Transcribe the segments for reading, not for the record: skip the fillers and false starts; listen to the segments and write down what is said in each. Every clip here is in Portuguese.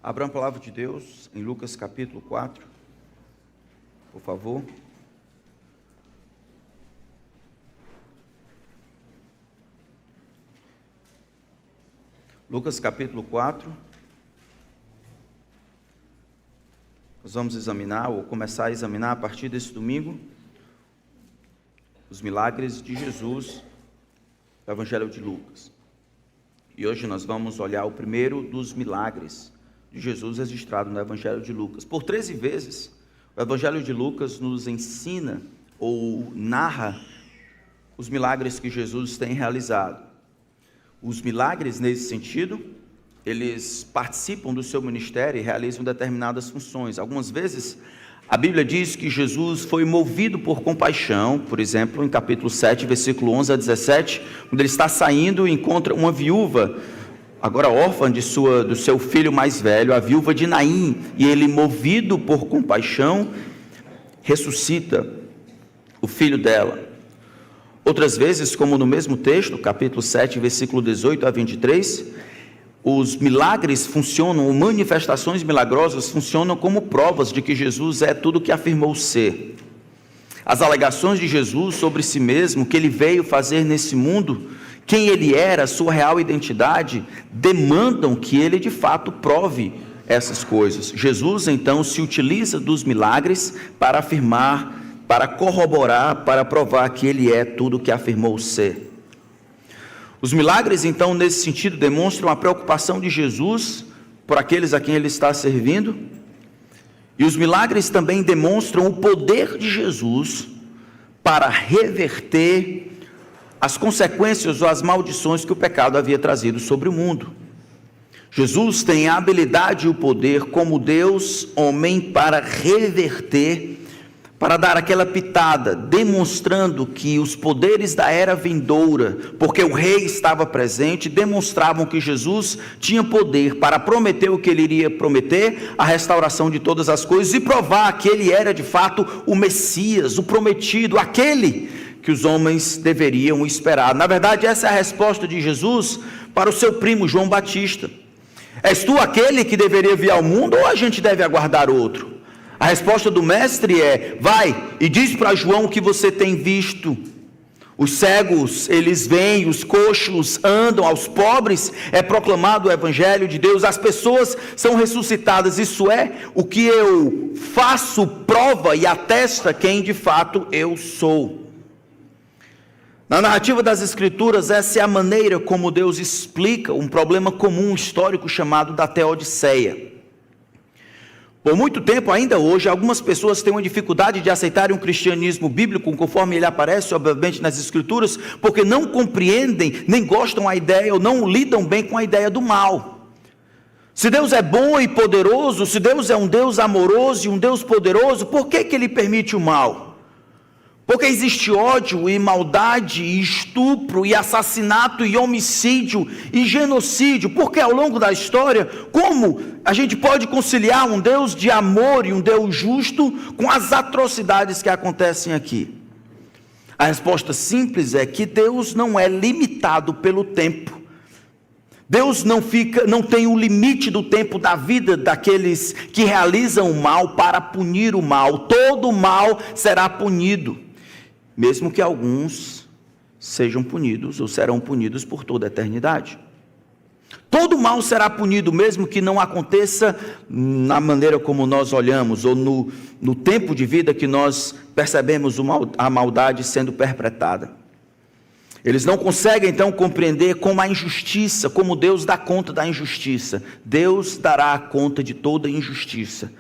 Abra a palavra de Deus em Lucas capítulo 4, por favor. Lucas capítulo 4. Nós vamos examinar, ou começar a examinar a partir desse domingo, os milagres de Jesus do Evangelho de Lucas. E hoje nós vamos olhar o primeiro dos milagres de Jesus registrado no Evangelho de Lucas. Por 13 vezes, o Evangelho de Lucas nos ensina ou narra os milagres que Jesus tem realizado. Os milagres, nesse sentido, eles participam do seu ministério e realizam determinadas funções. Algumas vezes, a Bíblia diz que Jesus foi movido por compaixão, por exemplo, em capítulo 7, versículo 11 a 17, quando ele está saindo e encontra uma viúva, agora órfã do seu filho mais velho, a viúva de Naim, e ele, movido por compaixão, ressuscita o filho dela. Outras vezes, como no mesmo texto, capítulo 7, versículo 18 a 23, os milagres funcionam, ou manifestações milagrosas funcionam como provas de que Jesus é tudo o que afirmou ser. As alegações de Jesus sobre si mesmo, que ele veio fazer nesse mundo, quem ele era, sua real identidade, demandam que ele de fato prove essas coisas. Jesus então se utiliza dos milagres para afirmar, para corroborar, para provar que ele é tudo o que afirmou ser. Os milagres, então, nesse sentido, demonstram a preocupação de Jesus por aqueles a quem ele está servindo. E os milagres também demonstram o poder de Jesus para reverter as consequências ou as maldições que o pecado havia trazido sobre o mundo. Jesus tem a habilidade e o poder, como Deus, homem, para reverter, para dar aquela pitada, demonstrando que os poderes da era vindoura, porque o rei estava presente, demonstravam que Jesus tinha poder para prometer o que ele iria prometer, a restauração de todas as coisas, e provar que ele era de fato o Messias, o prometido, aquele que os homens deveriam esperar. Na verdade, essa é a resposta de Jesus para o seu primo João Batista. És tu aquele que deveria vir ao mundo, ou a gente deve aguardar outro? A resposta do mestre é: vai e diz para João o que você tem visto. Os cegos, eles veem, os coxos andam, aos pobres é proclamado o Evangelho de Deus, as pessoas são ressuscitadas. Isso é o que eu faço, prova e atesta quem de fato eu sou. Na narrativa das Escrituras, essa é a maneira como Deus explica um problema comum histórico chamado da Teodiceia. Por muito tempo, ainda hoje, algumas pessoas têm uma dificuldade de aceitarem um cristianismo bíblico, conforme ele aparece, obviamente, nas Escrituras, porque não compreendem, nem gostam da ideia, ou não lidam bem com a ideia do mal. Se Deus é bom e poderoso, se Deus é um Deus amoroso e um Deus poderoso, por que Ele permite o mal? Porque existe ódio e maldade e estupro e assassinato e homicídio e genocídio. Porque ao longo da história, como a gente pode conciliar um Deus de amor e um Deus justo com as atrocidades que acontecem aqui? A resposta simples é que Deus não é limitado pelo tempo. Deus não tem o limite do tempo da vida daqueles que realizam o mal para punir o mal. Todo o mal será punido, mesmo que alguns sejam punidos ou serão punidos por toda a eternidade. Todo mal será punido, mesmo que não aconteça na maneira como nós olhamos, ou no tempo de vida que nós percebemos a maldade sendo perpetrada. Eles não conseguem então compreender como a injustiça, como Deus dá conta da injustiça. Deus dará conta de toda injustiça.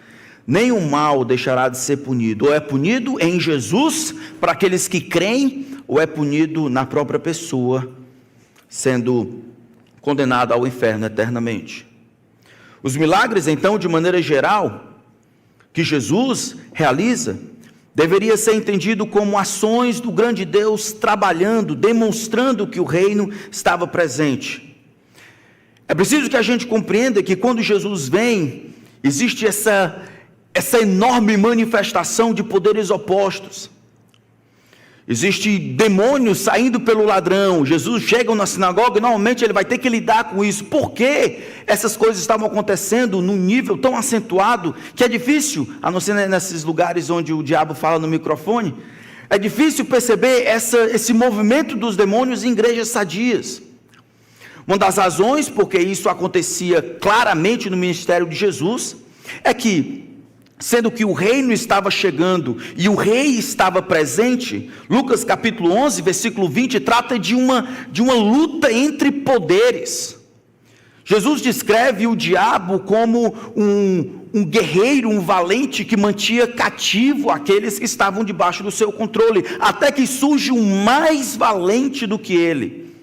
Nenhum mal deixará de ser punido. Ou é punido em Jesus para aqueles que creem, ou é punido na própria pessoa, sendo condenado ao inferno eternamente. Os milagres, então, de maneira geral, que Jesus realiza, deveria ser entendido como ações do grande Deus trabalhando, demonstrando que o reino estava presente. É preciso que a gente compreenda que quando Jesus vem, existe essa enorme manifestação de poderes opostos. Existe demônio saindo pelo ladrão. Jesus chega na sinagoga e normalmente ele vai ter que lidar com isso. Por que essas coisas estavam acontecendo num nível tão acentuado que é difícil, a não ser nesses lugares onde o diabo fala no microfone, é difícil perceber esse movimento dos demônios em igrejas sadias. Uma das razões porque isso acontecia claramente no ministério de Jesus é que, sendo que o reino estava chegando e o rei estava presente, Lucas capítulo 11, versículo 20, trata de uma luta entre poderes. Jesus descreve o diabo como um guerreiro, um valente que mantinha cativo aqueles que estavam debaixo do seu controle, até que surge um mais valente do que ele,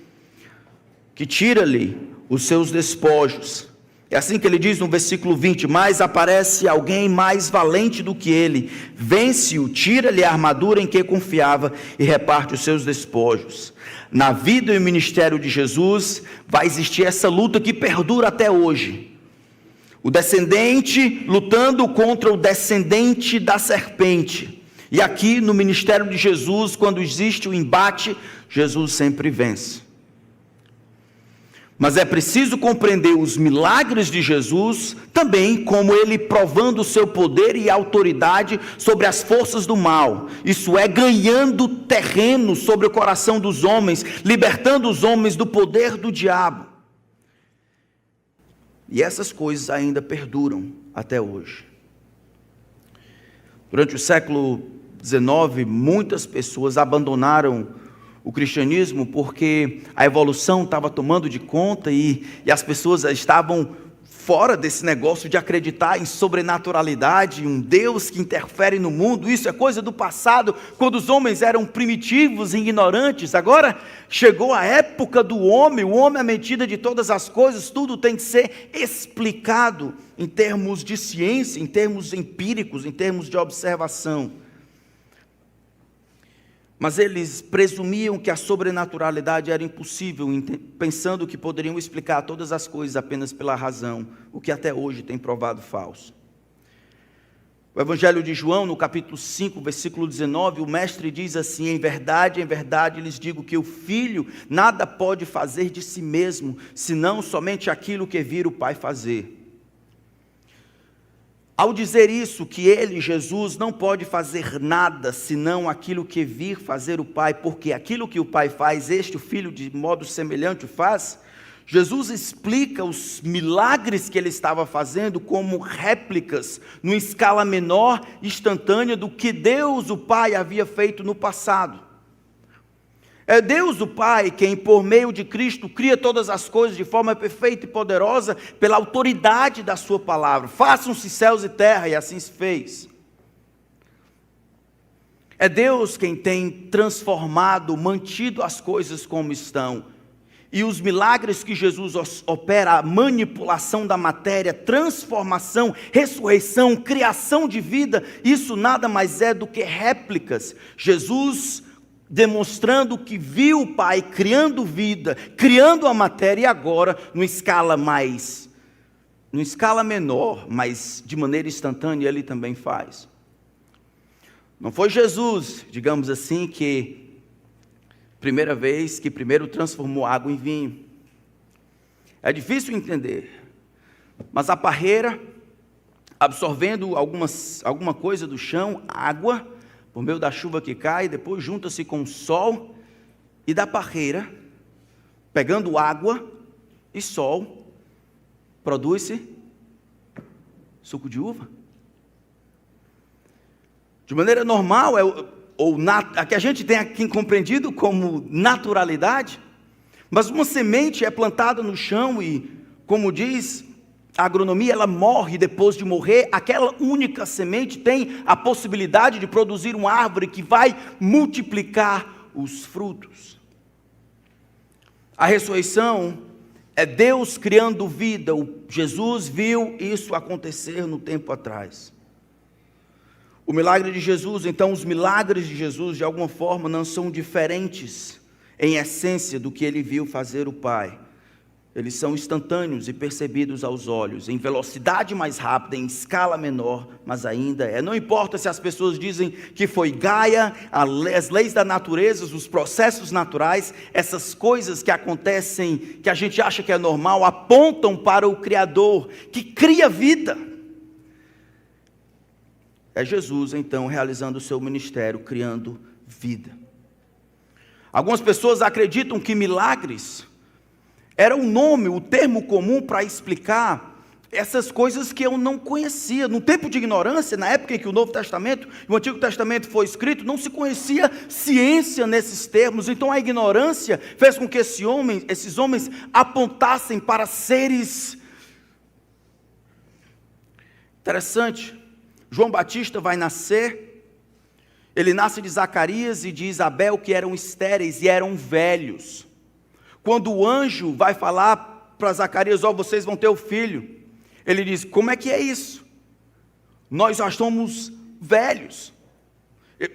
que tira-lhe os seus despojos. É assim que ele diz no versículo 20, mas aparece alguém mais valente do que ele, vence-o, tira-lhe a armadura em que confiava e reparte os seus despojos. Na vida e no ministério de Jesus vai existir essa luta que perdura até hoje. O descendente lutando contra o descendente da serpente. E aqui no ministério de Jesus, quando existe o embate, Jesus sempre vence. Mas é preciso compreender os milagres de Jesus, também como ele provando o seu poder e autoridade sobre as forças do mal. Isso é, ganhando terreno sobre o coração dos homens, libertando os homens do poder do diabo. E essas coisas ainda perduram até hoje. Durante o século XIX, muitas pessoas abandonaram o cristianismo porque a evolução estava tomando de conta e as pessoas estavam fora desse negócio de acreditar em sobrenaturalidade, um Deus que interfere no mundo. Isso é coisa do passado, quando os homens eram primitivos e ignorantes. Agora chegou a época do homem, o homem é a medida de todas as coisas, tudo tem que ser explicado em termos de ciência, em termos empíricos, em termos de observação. Mas eles presumiam que a sobrenaturalidade era impossível, pensando que poderiam explicar todas as coisas apenas pela razão, o que até hoje tem provado falso. O Evangelho de João, no capítulo 5, versículo 19, o mestre diz assim: em verdade, lhes digo que o Filho nada pode fazer de si mesmo, senão somente aquilo que vir o Pai fazer. Ao dizer isso, que ele, Jesus, não pode fazer nada, senão aquilo que vir fazer o Pai, porque aquilo que o Pai faz, este o Filho de modo semelhante faz, Jesus explica os milagres que ele estava fazendo como réplicas, numa escala menor, instantânea, do que Deus, o Pai, havia feito no passado. É Deus o Pai quem, por meio de Cristo, cria todas as coisas de forma perfeita e poderosa, pela autoridade da sua palavra. Façam-se céus e terra, e assim se fez. É Deus quem tem transformado, mantido as coisas como estão. E os milagres que Jesus opera, a manipulação da matéria, transformação, ressurreição, criação de vida, isso nada mais é do que réplicas. Jesus demonstrando que viu o Pai criando vida, criando a matéria, e agora, numa escala menor, mas de maneira instantânea, ele também faz. Não foi Jesus, digamos assim, que primeiro transformou água em vinho. É difícil entender, mas a parreira, absorvendo alguma coisa do chão, água, por meio da chuva que cai, depois junta-se com o sol, e da parreira, pegando água e sol, produz-se suco de uva. De maneira normal, a que a gente tem aqui compreendido como naturalidade, mas uma semente é plantada no chão e, como diz a agronomia, ela morre. Depois de morrer, aquela única semente tem a possibilidade de produzir uma árvore que vai multiplicar os frutos. A ressurreição é Deus criando vida. Jesus viu isso acontecer no tempo atrás. O milagre de Jesus, então, os milagres de Jesus, de alguma forma, não são diferentes em essência do que ele viu fazer o Pai. Eles são instantâneos e percebidos aos olhos, em velocidade mais rápida, em escala menor, mas ainda é. Não importa se as pessoas dizem que foi Gaia, as leis da natureza, os processos naturais, essas coisas que acontecem, que a gente acha que é normal, apontam para o Criador, que cria vida. É Jesus, então, realizando o seu ministério, criando vida. Algumas pessoas acreditam que milagres era o nome, o termo comum para explicar essas coisas que eu não conhecia. No tempo de ignorância, na época em que o Novo Testamento e o Antigo Testamento foi escrito, não se conhecia ciência nesses termos. Então a ignorância fez com que esses homens apontassem para seres. Interessante, João Batista vai nascer, ele nasce de Zacarias e de Isabel, que eram estéreis e eram velhos. Quando o anjo vai falar para Zacarias, vocês vão ter o filho, ele diz, como é que é isso? Nós já somos velhos,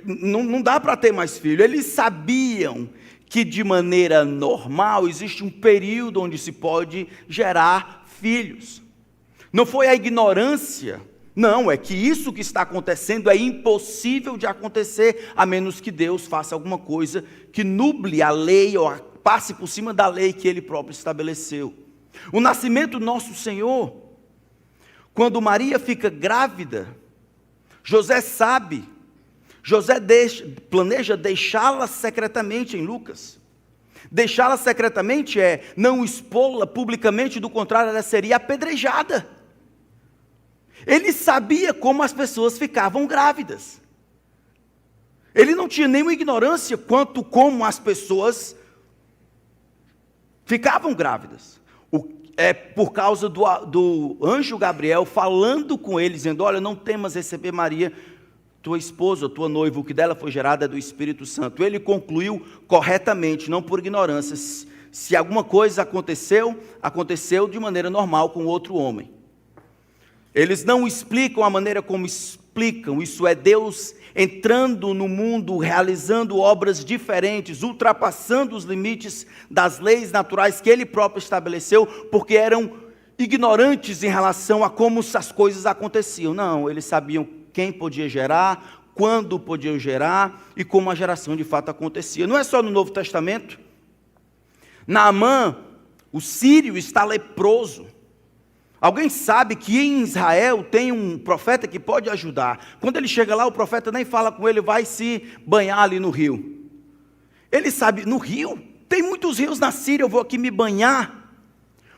não dá para ter mais filho. Eles sabiam que de maneira normal existe um período onde se pode gerar filhos. Não foi a ignorância, não, é que isso que está acontecendo é impossível de acontecer, a menos que Deus faça alguma coisa que nuble a lei ou passe por cima da lei que Ele próprio estabeleceu. O nascimento do nosso Senhor, quando Maria fica grávida, José sabe, planeja deixá-la secretamente em Lucas. Deixá-la secretamente é não expô-la publicamente, do contrário ela seria apedrejada. Ele sabia como as pessoas ficavam grávidas. Ele não tinha nenhuma ignorância quanto como as pessoas ficavam grávidas. É por causa do anjo Gabriel falando com ele, dizendo, olha, não temas receber Maria, tua esposa, tua noiva, o que dela foi gerado é do Espírito Santo. Ele concluiu corretamente, não por ignorância. Se alguma coisa aconteceu, aconteceu de maneira normal com outro homem. Eles não explicam a maneira como explicam, isso é Deus entrando no mundo, realizando obras diferentes, ultrapassando os limites das leis naturais que Ele próprio estabeleceu, porque eram ignorantes em relação a como as coisas aconteciam. Não, eles sabiam quem podia gerar, quando podia gerar e como a geração de fato acontecia. Não é só no Novo Testamento. Naamã, o sírio, está leproso. Alguém sabe que em Israel tem um profeta que pode ajudar. Quando ele chega lá, o profeta nem fala com ele, vai se banhar ali no rio. Ele sabe, no rio? Tem muitos rios na Síria, eu vou aqui me banhar.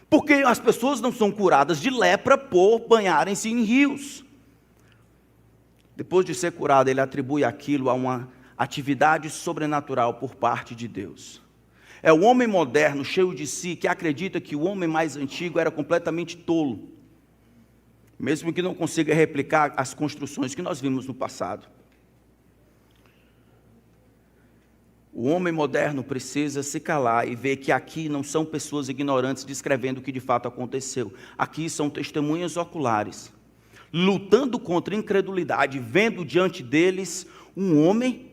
Porque as pessoas não são curadas de lepra por banharem-se em rios. Depois de ser curado, ele atribui aquilo a uma atividade sobrenatural por parte de Deus. É o homem moderno, cheio de si, que acredita que o homem mais antigo era completamente tolo, mesmo que não consiga replicar as construções que nós vimos no passado. O homem moderno precisa se calar e ver que aqui não são pessoas ignorantes descrevendo o que de fato aconteceu. Aqui são testemunhas oculares, lutando contra a incredulidade, vendo diante deles um homem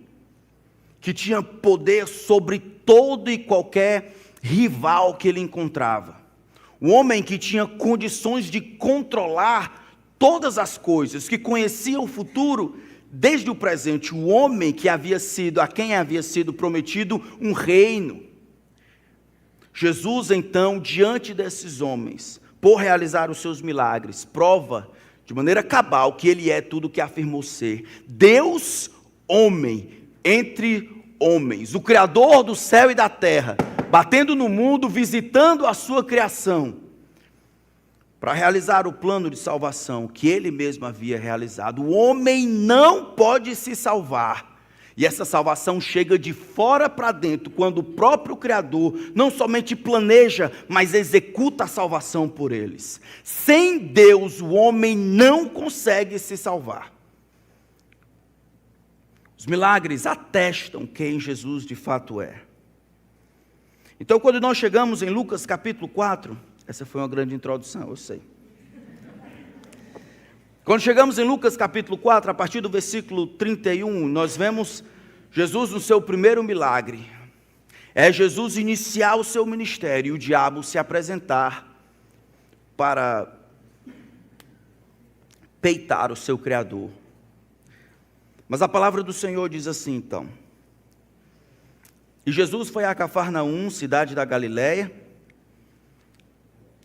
que tinha poder sobre todo e qualquer rival que ele encontrava. Um homem que tinha condições de controlar todas as coisas, que conhecia o futuro desde o presente. O homem que havia sido, a quem havia sido prometido um reino. Jesus, então, diante desses homens, por realizar os seus milagres, prova de maneira cabal que ele é tudo o que afirmou ser. Deus, homem, entre homens, o Criador do céu e da terra, batendo no mundo, visitando a sua criação, para realizar o plano de salvação que ele mesmo havia realizado. O homem não pode se salvar, e essa salvação chega de fora para dentro, quando o próprio Criador não somente planeja, mas executa a salvação por eles. Sem Deus, o homem não consegue se salvar. Os milagres atestam quem Jesus de fato é. Então, quando nós chegamos em Lucas capítulo 4, essa foi uma grande introdução, eu sei. Quando chegamos em Lucas capítulo 4, a partir do versículo 31, nós vemos Jesus no seu primeiro milagre. É Jesus iniciar o seu ministério e o diabo se apresentar para peitar o seu Criador. Mas a palavra do Senhor diz assim, então: e Jesus foi a Cafarnaum, cidade da Galileia,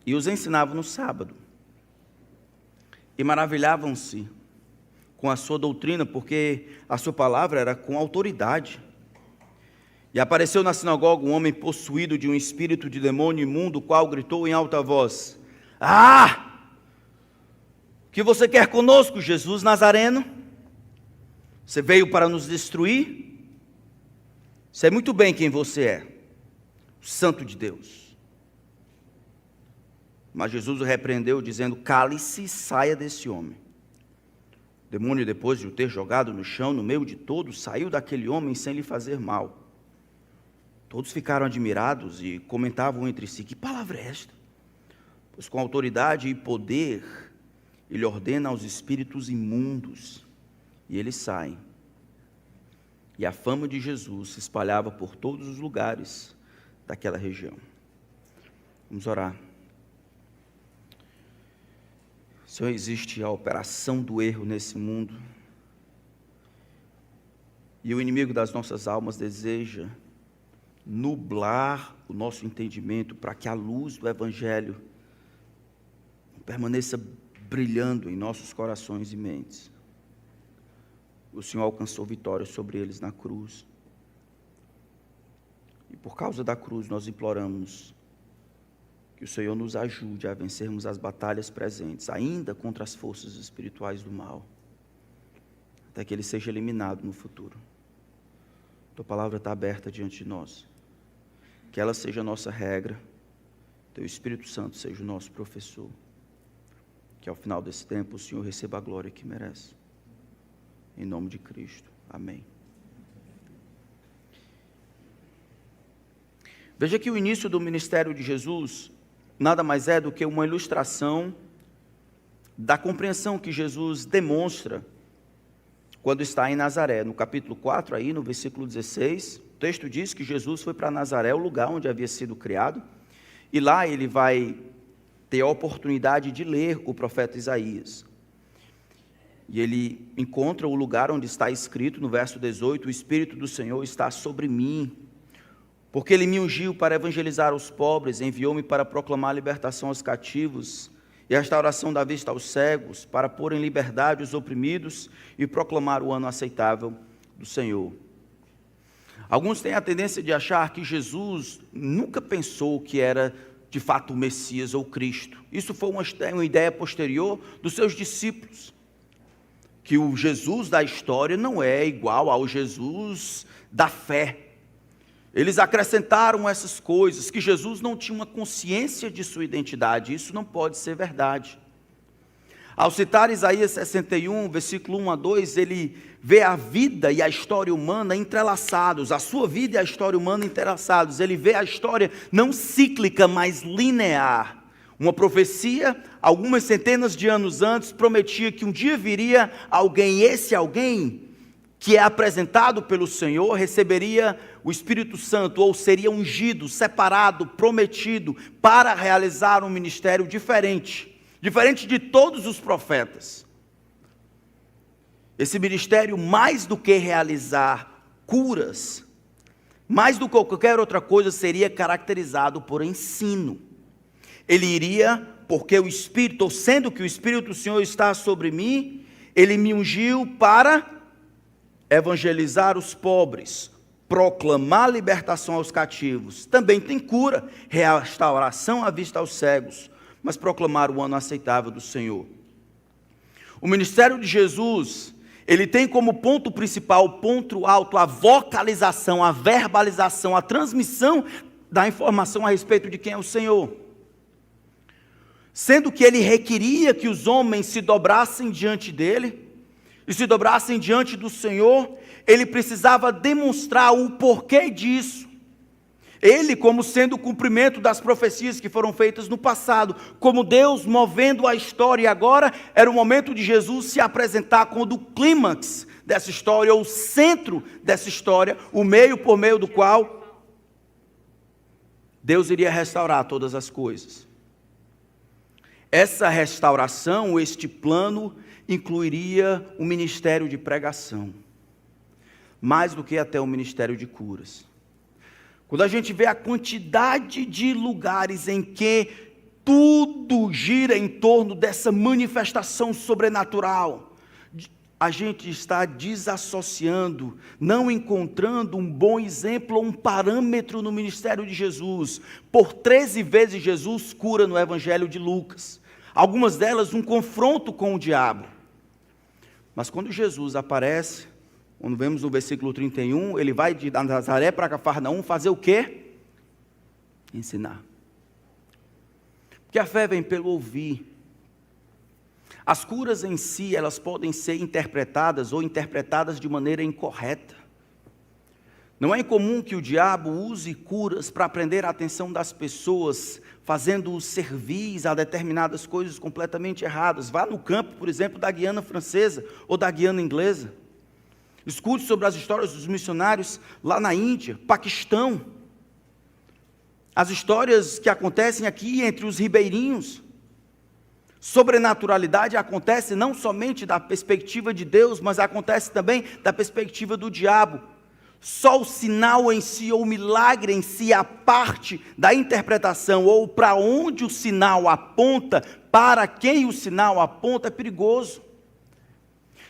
e os ensinava no sábado. E maravilhavam-se com a sua doutrina, porque a sua palavra era com autoridade. E apareceu na sinagoga um homem possuído de um espírito de demônio imundo, o qual gritou em alta voz: Ah! O que você quer conosco, Jesus Nazareno? Você veio para nos destruir? Sei muito bem quem você é, o Santo de Deus. Mas Jesus o repreendeu, dizendo: Cale-se e saia desse homem. O demônio, depois de o ter jogado no chão, no meio de todos, saiu daquele homem sem lhe fazer mal. Todos ficaram admirados e comentavam entre si: que palavra é esta? Pois com autoridade e poder ele ordena aos espíritos imundos, e eles saem. E a fama de Jesus se espalhava por todos os lugares daquela região. Vamos orar. Senhor, existe a operação do erro nesse mundo, e o inimigo das nossas almas deseja nublar o nosso entendimento para que a luz do Evangelho permaneça brilhando em nossos corações e mentes. O Senhor alcançou vitória sobre eles na cruz, e por causa da cruz nós imploramos que o Senhor nos ajude a vencermos as batalhas presentes, ainda contra as forças espirituais do mal, até que ele seja eliminado no futuro. Tua palavra está aberta diante de nós, que ela seja a nossa regra, Teu Espírito Santo seja o nosso professor, que ao final desse tempo o Senhor receba a glória que merece. Em nome de Cristo. Amém. Veja que o início do ministério de Jesus nada mais é do que uma ilustração da compreensão que Jesus demonstra quando está em Nazaré. No capítulo 4, aí, no versículo 16, o texto diz que Jesus foi para Nazaré, o lugar onde havia sido criado, e lá ele vai ter a oportunidade de ler o profeta Isaías. E ele encontra o lugar onde está escrito, no verso 18, o Espírito do Senhor está sobre mim, porque ele me ungiu para evangelizar os pobres, enviou-me para proclamar a libertação aos cativos e a restauração da vista aos cegos, para pôr em liberdade os oprimidos e proclamar o ano aceitável do Senhor. Alguns têm a tendência de achar que Jesus nunca pensou que era de fato o Messias ou Cristo. Isso foi uma ideia posterior dos seus discípulos, que o Jesus da história não é igual ao Jesus da fé. Eles acrescentaram essas coisas, que Jesus não tinha uma consciência de sua identidade. Isso não pode ser verdade. Ao citar Isaías 61, versículo 1 a 2, ele vê a vida e a história humana entrelaçados, a sua vida e a história humana entrelaçados. Ele vê a história não cíclica, mas linear. Uma profecia, algumas centenas de anos antes, prometia que um dia viria alguém, esse alguém que é apresentado pelo Senhor, receberia o Espírito Santo, ou seria ungido, separado, prometido, para realizar um ministério diferente de todos os profetas. Esse ministério, mais do que realizar curas, mais do que qualquer outra coisa, seria caracterizado por ensino. Ele iria, porque o Espírito, ou sendo que o Espírito do Senhor está sobre mim, ele me ungiu para evangelizar os pobres, proclamar libertação aos cativos. Também tem cura, restauração à vista aos cegos, mas proclamar o ano aceitável do Senhor. O ministério de Jesus, ele tem como ponto principal, ponto alto, a vocalização, a verbalização, a transmissão da informação a respeito de quem é o Senhor. Sendo que ele requeria que os homens se dobrassem diante dele, e se dobrassem diante do Senhor, ele precisava demonstrar o porquê disso. Ele, como sendo o cumprimento das profecias que foram feitas no passado, como Deus movendo a história, e agora era o momento de Jesus se apresentar como o clímax dessa história, ou o centro dessa história, o meio por meio do qual Deus iria restaurar todas as coisas. Essa restauração, este plano, incluiria o ministério de pregação, mais do que até o ministério de curas. Quando a gente vê a quantidade de lugares em que tudo gira em torno dessa manifestação sobrenatural, a gente está desassociando, não encontrando um bom exemplo ou um parâmetro no ministério de Jesus. Por 13 vezes Jesus cura no Evangelho de Lucas, algumas delas um confronto com o diabo. Mas quando Jesus aparece, quando vemos no versículo 31, ele vai de Nazaré para Cafarnaum fazer o quê? Ensinar. Porque a fé vem pelo ouvir. As curas em si, elas podem ser interpretadas ou interpretadas de maneira incorreta. Não é incomum que o diabo use curas para prender a atenção das pessoas, fazendo-os servir a determinadas coisas completamente erradas. Vá no campo, por exemplo, da Guiana Francesa ou da Guiana Inglesa. Escute sobre as histórias dos missionários lá na Índia, Paquistão. As histórias que acontecem aqui entre os ribeirinhos. Sobrenaturalidade acontece não somente da perspectiva de Deus, mas acontece também da perspectiva do diabo. Só o sinal em si, ou o milagre em si, a parte da interpretação, ou para onde o sinal aponta, para quem o sinal aponta, é perigoso.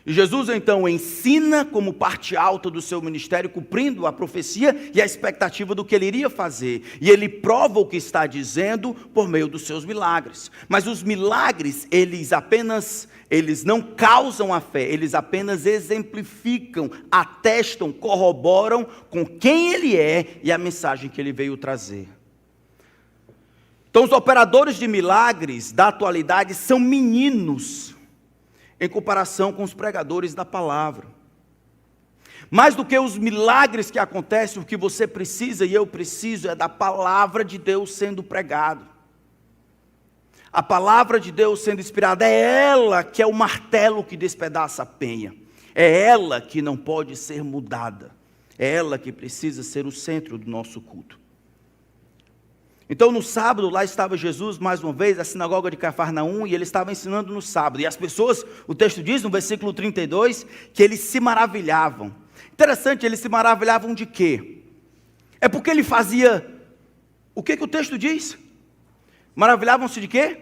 E Jesus então ensina como parte alta do seu ministério, cumprindo a profecia e a expectativa do que ele iria fazer. E ele prova o que está dizendo por meio dos seus milagres. Mas os milagres, eles não causam a fé, eles apenas exemplificam, atestam, corroboram com quem ele é e a mensagem que ele veio trazer. Então os operadores de milagres da atualidade são meninos, em comparação com os pregadores da palavra. Mais do que os milagres que acontecem, o que você precisa e eu preciso é da palavra de Deus sendo pregado. A palavra de Deus sendo inspirada, é ela que é o martelo que despedaça a penha. É ela que não pode ser mudada. É ela que precisa ser o centro do nosso culto. Então no sábado, lá estava Jesus, mais uma vez, a sinagoga de Cafarnaum, e ele estava ensinando no sábado. E as pessoas, o texto diz, no versículo 32, que eles se maravilhavam. Interessante, eles se maravilhavam de quê? É porque ele fazia, o que o texto diz? Maravilhavam-se de quê?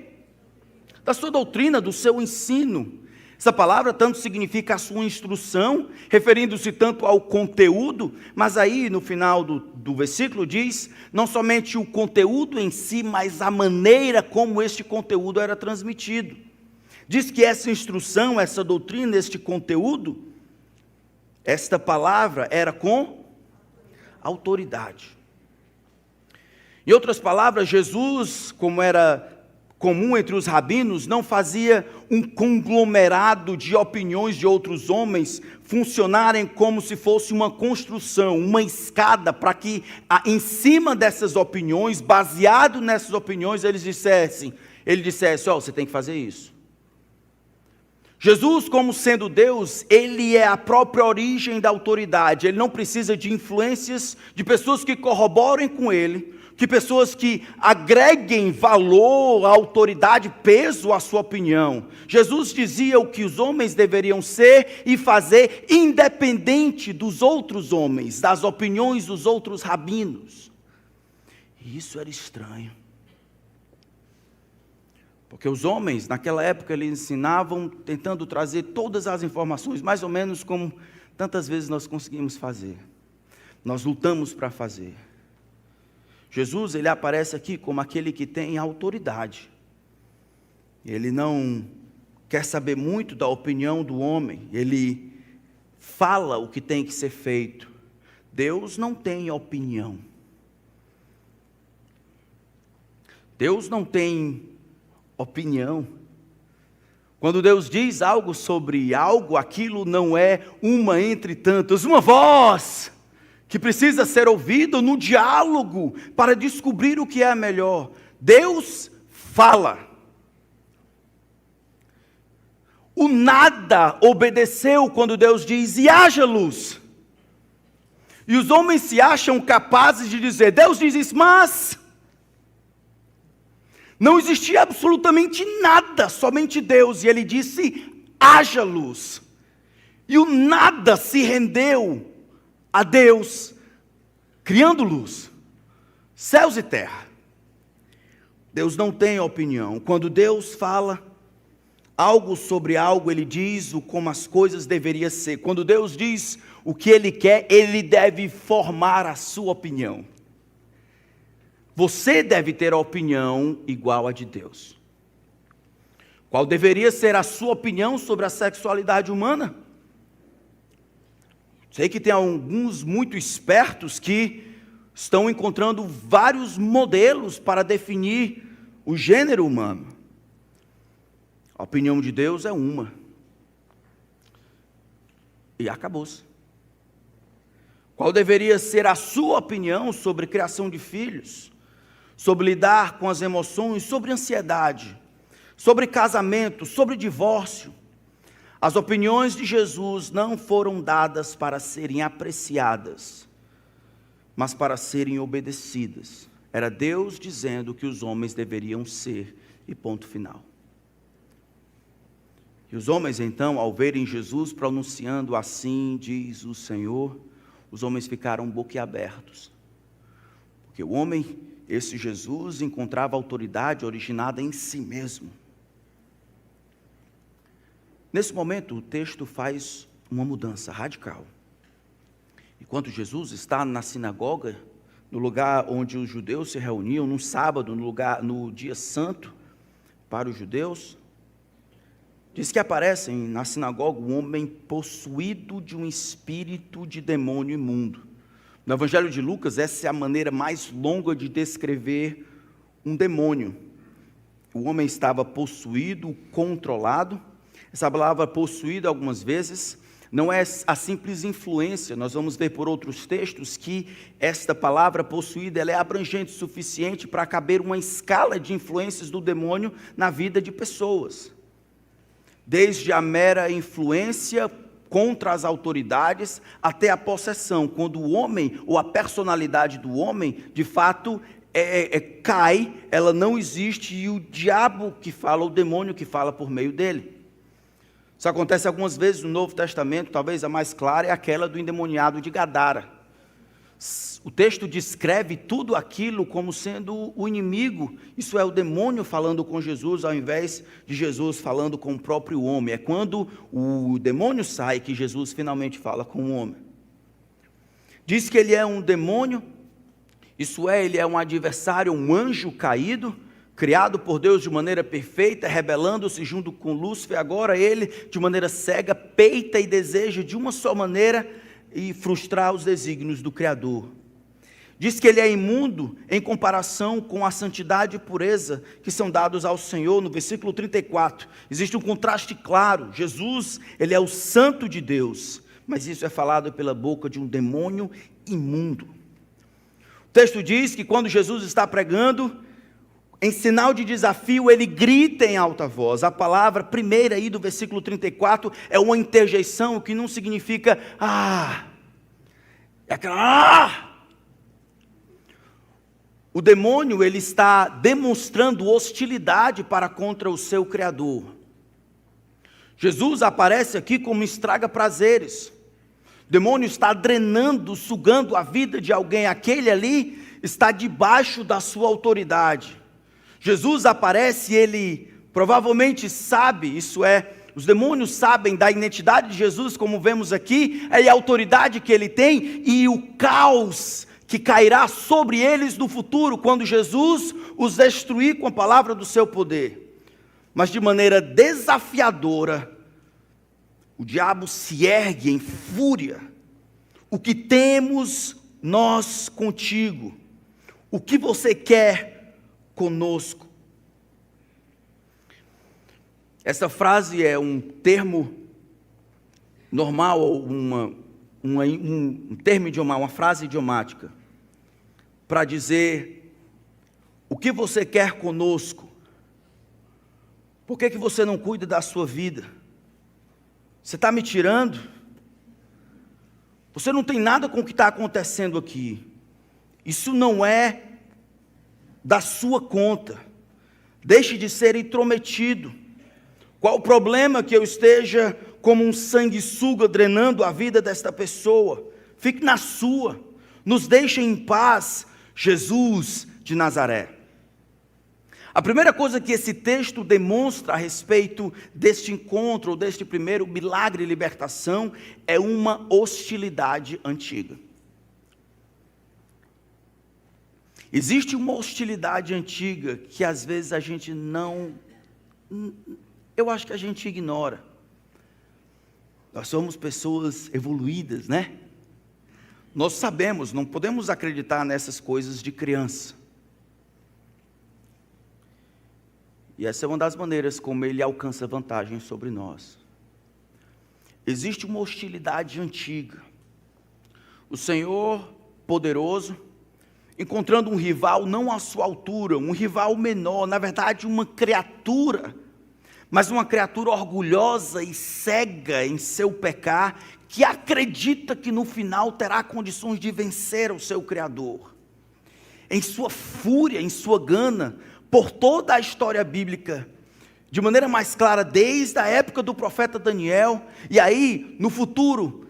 Da sua doutrina, do seu ensino. Essa palavra tanto significa a sua instrução, referindo-se tanto ao conteúdo, mas aí no final do versículo diz, não somente o conteúdo em si, mas a maneira como este conteúdo era transmitido. Diz que essa instrução, essa doutrina, este conteúdo, esta palavra era com autoridade. Em outras palavras, Jesus, como era comum entre os rabinos, não fazia um conglomerado de opiniões de outros homens funcionarem como se fosse uma construção, uma escada, para que em cima dessas opiniões, baseado nessas opiniões, ele dissesse, você tem que fazer isso. Jesus, como sendo Deus, ele é a própria origem da autoridade, ele não precisa de influências de pessoas que corroborem com ele, que pessoas que agreguem valor, autoridade, peso à sua opinião. Jesus dizia o que os homens deveriam ser e fazer, independente dos outros homens, das opiniões dos outros rabinos. E isso era estranho. Porque os homens, naquela época, eles ensinavam, tentando trazer todas as informações, mais ou menos como tantas vezes nós conseguimos fazer. Nós lutamos para fazer. Jesus, ele aparece aqui como aquele que tem autoridade. Ele não quer saber muito da opinião do homem, ele fala o que tem que ser feito. Deus não tem opinião. Deus não tem opinião. Quando Deus diz algo sobre algo, aquilo não é uma entre tantas, uma voz que precisa ser ouvido no diálogo para descobrir o que é melhor. Deus fala. O nada obedeceu quando Deus diz, e haja luz. E os homens se acham capazes de dizer, Deus diz isso, mas Não existia absolutamente nada, somente Deus. E ele disse: haja luz. E o nada se rendeu a Deus, criando luz, céus e terra. Deus não tem opinião. Quando Deus fala algo sobre algo, Ele diz como as coisas deveriam ser. Quando Deus diz o que Ele quer, Ele deve formar a sua opinião. Você deve ter a opinião igual a de Deus. Qual deveria ser a sua opinião sobre a sexualidade humana? Sei que tem alguns muito espertos que estão encontrando vários modelos para definir o gênero humano. A opinião de Deus é uma. E acabou-se. Qual deveria ser a sua opinião sobre criação de filhos? Sobre lidar com as emoções, sobre ansiedade, sobre casamento, sobre divórcio? As opiniões de Jesus não foram dadas para serem apreciadas, mas para serem obedecidas. Era Deus dizendo que os homens deveriam ser, e ponto final. E os homens então, ao verem Jesus pronunciando assim diz o Senhor, os homens ficaram boquiabertos. Porque o homem, esse Jesus, encontrava autoridade originada em si mesmo. Nesse momento, o texto faz uma mudança radical. Enquanto Jesus está na sinagoga, no lugar onde os judeus se reuniam, no sábado, no dia santo para os judeus, diz que aparece na sinagoga um homem possuído de um espírito de demônio imundo. No Evangelho de Lucas, essa é a maneira mais longa de descrever um demônio. O homem estava possuído, controlado. Essa palavra possuído, algumas vezes, não é a simples influência. Nós vamos ver por outros textos que esta palavra possuída ela é abrangente o suficiente para caber uma escala de influências do demônio na vida de pessoas. Desde a mera influência contra as autoridades até a possessão, quando o homem ou a personalidade do homem, de fato, cai, ela não existe e o diabo que fala, o demônio que fala por meio dele. Isso acontece algumas vezes no Novo Testamento, talvez a mais clara é aquela do endemoniado de Gadara. O texto descreve tudo aquilo como sendo o inimigo, isso é o demônio falando com Jesus, ao invés de Jesus falando com o próprio homem. É quando o demônio sai que Jesus finalmente fala com o homem. Diz que ele é um demônio, isso é, ele é um adversário, um anjo caído, criado por Deus de maneira perfeita, rebelando-se junto com Lúcifer. Agora ele, de maneira cega, peita e deseja de uma só maneira e frustrar os desígnios do Criador. Diz que ele é imundo em comparação com a santidade e pureza que são dados ao Senhor. No versículo 34, existe um contraste claro. Jesus, ele é o santo de Deus, mas isso é falado pela boca de um demônio imundo. O texto diz que quando Jesus está pregando, em sinal de desafio, ele grita em alta voz. A palavra primeira aí do versículo 34 é uma interjeição, que não significa é aquela O demônio, ele está demonstrando hostilidade para contra o seu Criador. Jesus aparece aqui como estraga prazeres. O demônio está drenando, sugando a vida de alguém. Aquele ali está debaixo da sua autoridade. Jesus aparece e ele provavelmente sabe, isso é, os demônios sabem da identidade de Jesus, como vemos aqui, e a autoridade que ele tem e o caos que cairá sobre eles no futuro, quando Jesus os destruir com a palavra do seu poder. Mas de maneira desafiadora, o diabo se ergue em fúria. O que temos nós contigo? O que você quer conosco? Essa frase é um termo normal, ou um termo idiomático, uma frase idiomática, para dizer o que você quer conosco. Por que você não cuida da sua vida? Você está me tirando? Você não tem nada com o que está acontecendo aqui. Isso não é da sua conta. Deixe de ser intrometido. Qual o problema que eu esteja como um sanguessuga drenando a vida desta pessoa? Fique na sua. Nos deixe em paz, Jesus de Nazaré. A primeira coisa que esse texto demonstra a respeito deste encontro, ou deste primeiro milagre e libertação, é uma hostilidade antiga. Existe uma hostilidade antiga que às vezes a gente eu acho que a gente ignora. Nós somos pessoas evoluídas, né? Nós sabemos, não podemos acreditar nessas coisas de criança. E essa é uma das maneiras como ele alcança vantagem sobre nós. Existe uma hostilidade antiga. O Senhor poderoso, encontrando um rival não à sua altura, um rival menor, na verdade uma criatura, mas uma criatura orgulhosa e cega em seu pecar, que acredita que no final terá condições de vencer o seu Criador. Em sua fúria, em sua gana, por toda a história bíblica, de maneira mais clara, desde a época do profeta Daniel, e aí, no futuro,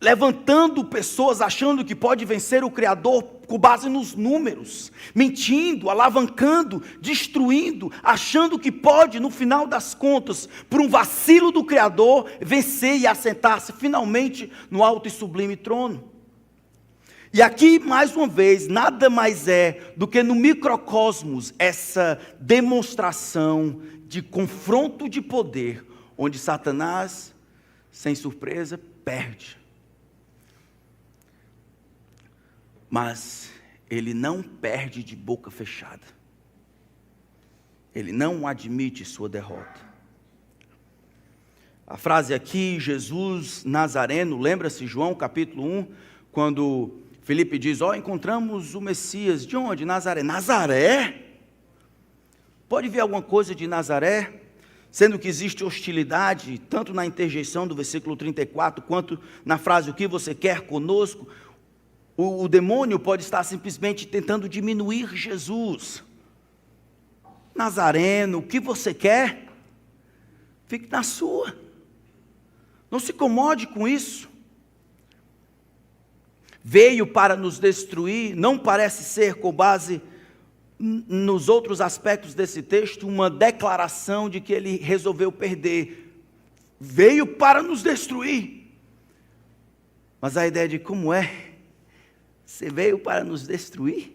levantando pessoas achando que pode vencer o Criador com base nos números, mentindo, alavancando, destruindo, achando que pode, no final das contas, por um vacilo do Criador, vencer e assentar-se finalmente no alto e sublime trono. E aqui, mais uma vez, nada mais é do que no microcosmos essa demonstração de confronto de poder, onde Satanás, sem surpresa, perde. Mas ele não perde de boca fechada. Ele não admite sua derrota. A frase aqui, Jesus Nazareno, lembra-se João capítulo 1, quando Filipe diz, encontramos o Messias, de onde? Nazaré. Nazaré? Pode ver alguma coisa de Nazaré? Sendo que existe hostilidade, tanto na interjeição do versículo 34, quanto na frase, o que você quer conosco? O demônio pode estar simplesmente tentando diminuir Jesus. Nazareno, o que você quer? Fique na sua. Não se incomode com isso. Veio para nos destruir, não parece ser, com base nos outros aspectos desse texto, uma declaração de que ele resolveu perder. Veio para nos destruir. Mas a ideia de como é? Você veio para nos destruir?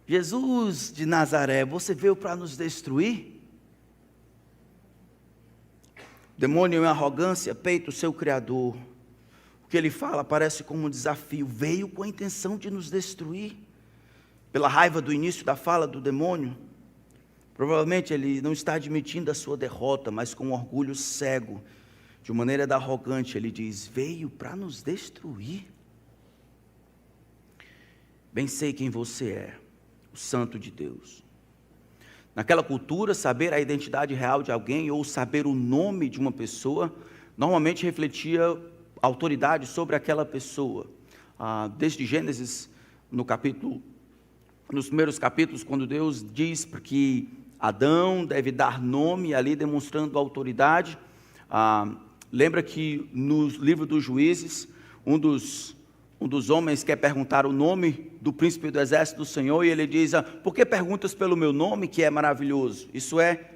Jesus de Nazaré, você veio para nos destruir? O demônio em arrogância peita o seu Criador. O que ele fala parece como um desafio. Veio com a intenção de nos destruir. Pela raiva do início da fala do demônio, provavelmente ele não está admitindo a sua derrota, mas com um orgulho cego, de maneira arrogante, ele diz, veio para nos destruir. Bem sei quem você é, o Santo de Deus. Naquela cultura, saber a identidade real de alguém, ou saber o nome de uma pessoa, normalmente refletia autoridade sobre aquela pessoa. Desde Gênesis, nos primeiros capítulos, quando Deus diz que Adão deve dar nome, ali demonstrando autoridade, lembra que no livro dos Juízes, um dos homens quer perguntar o nome do príncipe do exército do Senhor, e ele diz, por que perguntas pelo meu nome, que é maravilhoso? Isso é,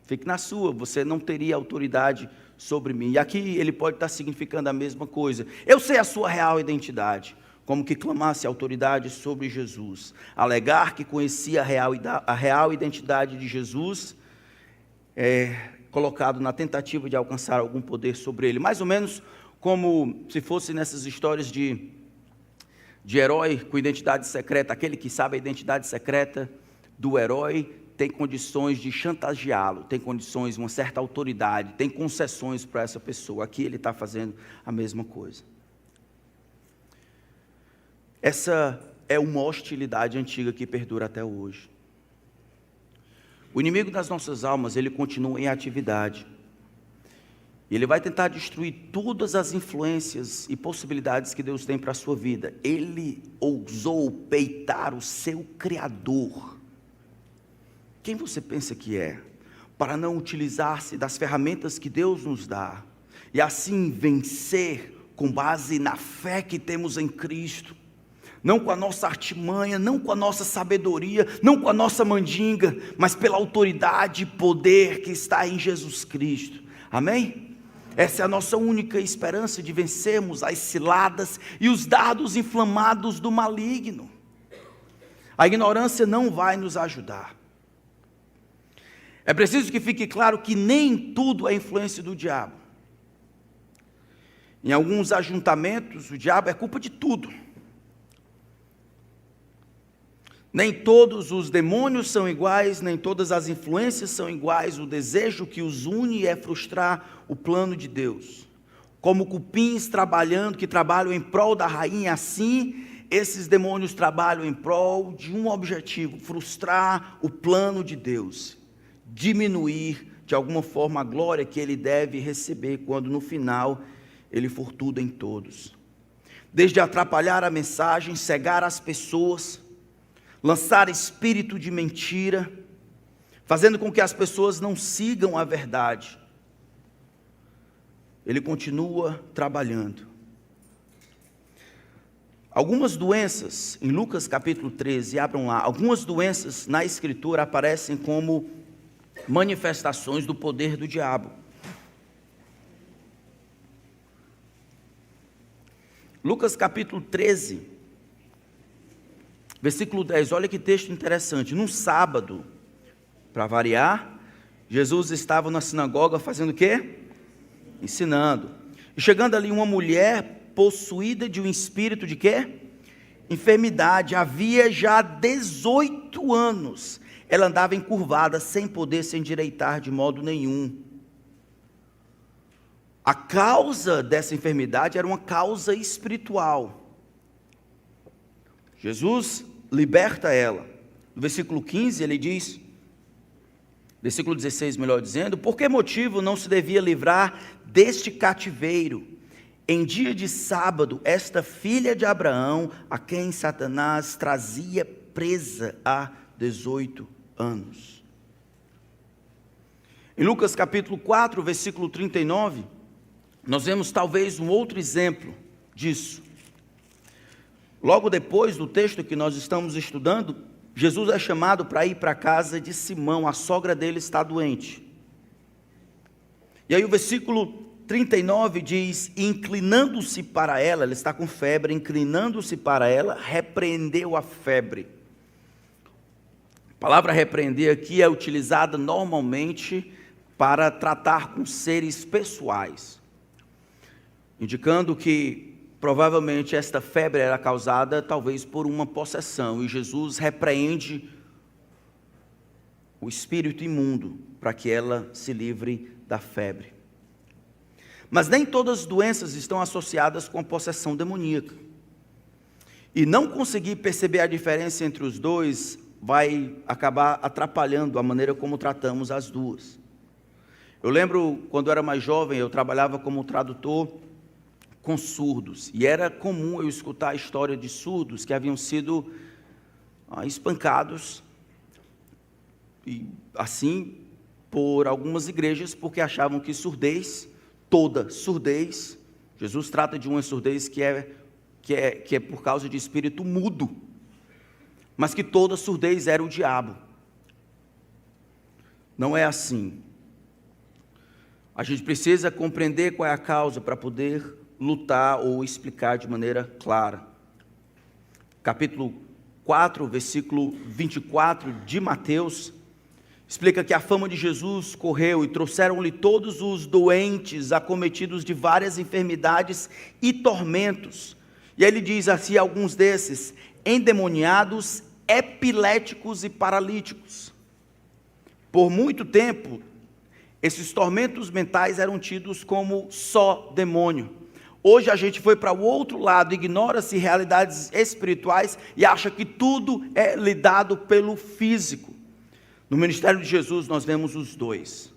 fique na sua, você não teria autoridade sobre mim. E aqui ele pode estar significando a mesma coisa. Eu sei a sua real identidade, como que clamasse autoridade sobre Jesus. Alegar que conhecia a real identidade de Jesus, colocado na tentativa de alcançar algum poder sobre ele. Mais ou menos como se fosse nessas histórias de herói com identidade secreta. Aquele que sabe a identidade secreta do herói tem condições de chantageá-lo, tem condições, uma certa autoridade, tem concessões para essa pessoa. Aqui ele está fazendo a mesma coisa. Essa é uma hostilidade antiga que perdura até hoje. O inimigo das nossas almas, ele continua em atividade. E ele vai tentar destruir todas as influências e possibilidades que Deus tem para a sua vida. Ele ousou peitar o seu Criador. Quem você pensa que é? Para não utilizar-se das ferramentas que Deus nos dá. E assim vencer com base na fé que temos em Cristo. Não com a nossa artimanha, não com a nossa sabedoria, não com a nossa mandinga, mas pela autoridade e poder que está em Jesus Cristo. Amém? Essa é a nossa única esperança de vencermos as ciladas e os dardos inflamados do maligno. A ignorância não vai nos ajudar. É preciso que fique claro que nem tudo é influência do diabo. Em alguns ajuntamentos, o diabo é culpa de tudo. Nem todos os demônios são iguais, nem todas as influências são iguais. O desejo que os une é frustrar o plano de Deus. Como cupins que trabalham em prol da rainha, assim, esses demônios trabalham em prol de um objetivo: frustrar o plano de Deus, diminuir de alguma forma a glória que ele deve receber, quando no final ele for tudo em todos. Desde atrapalhar a mensagem, cegar as pessoas, lançar espírito de mentira, fazendo com que as pessoas não sigam a verdade. Ele continua trabalhando. Algumas doenças, em Lucas capítulo 13, abram lá, algumas doenças na Escritura aparecem como manifestações do poder do diabo. Lucas capítulo 13, versículo 10, olha que texto interessante. Num sábado, para variar, Jesus estava na sinagoga fazendo o quê? Ensinando. E chegando ali uma mulher possuída de um espírito de quê? Enfermidade. Havia já 18 anos. Ela andava encurvada, sem poder se endireitar de modo nenhum. A causa dessa enfermidade era uma causa espiritual. Jesus liberta ela. No versículo 15 ele diz, versículo 16 melhor dizendo: por que motivo não se devia livrar deste cativeiro? Em dia de sábado, esta filha de Abraão, a quem Satanás trazia presa há 18 anos. Em Lucas capítulo 4, versículo 39, nós vemos talvez um outro exemplo disso. Logo depois do texto que nós estamos estudando, Jesus é chamado para ir para a casa de Simão, a sogra dele está doente. E aí o versículo 39 diz: inclinando-se para ela está com febre, inclinando-se para ela, repreendeu a febre. A palavra repreender aqui é utilizada normalmente para tratar com seres pessoais, indicando que provavelmente esta febre era causada talvez por uma possessão, e Jesus repreende o espírito imundo para que ela se livre da febre. Mas nem todas as doenças estão associadas com a possessão demoníaca. E não conseguir perceber a diferença entre os dois vai acabar atrapalhando a maneira como tratamos as duas. Eu lembro, quando eu era mais jovem, eu trabalhava como tradutor com surdos, e era comum eu escutar a história de surdos que haviam sido espancados, e assim, por algumas igrejas, porque achavam que surdez, toda surdez, Jesus trata de uma surdez que é por causa de espírito mudo, mas que toda surdez era o diabo. Não é assim. A gente precisa compreender qual é a causa para poder lutar ou explicar de maneira clara. Capítulo 4, versículo 24 de Mateus, explica que a fama de Jesus correu e trouxeram-lhe todos os doentes, acometidos de várias enfermidades e tormentos. E aí ele diz assim, alguns desses, endemoniados, epiléticos e paralíticos. Por muito tempo, esses tormentos mentais eram tidos como só demônio. Hoje a gente foi para o outro lado, ignora-se realidades espirituais e acha que tudo é lidado pelo físico. No ministério de Jesus nós vemos os dois,